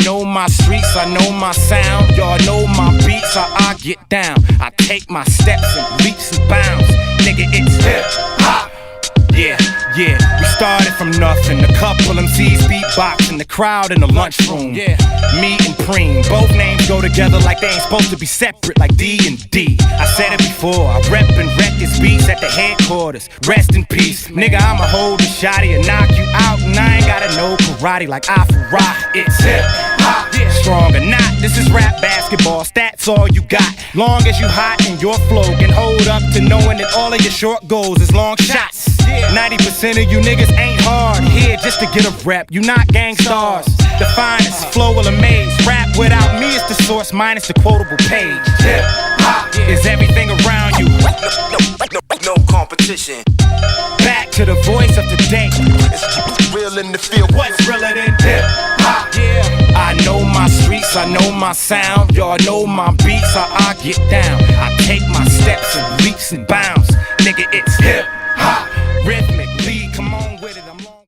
know my streets, I know my sound. Y'all know my beats, how I get down. I take my steps and leaps and bounds. Nigga, it's hip-hop. Yeah, yeah, we started from nothing. A couple MCs beatboxing, the crowd in the lunchroom. Yeah, me and Preem, both names go together like they ain't supposed to be separate, like D and D. I said it before, I rep and wreck his beats at the headquarters. Rest in peace, nigga, I'ma hold the shotty and knock you out. And I ain't gotta know karate like Afro-Rock. It's hip-hop, strong or not, this is rap basketball, stats all you got. Long as you hot and your flow can hold up to knowing that all of your short goals is long shots. 90% of you niggas ain't hard here just to get a rep. You not gang stars. The finest flow will amaze. Rap without me is the source minus the quotable page. Hip-hop is everything around you. No competition. Back to the voice of the day. It's real in the field. What's realer than hip-hop? Yeah. I know my streets, I know my sound. Y'all know my beats, how I get down. I take my steps and leaps and bounds. Nigga, it's hip-hop.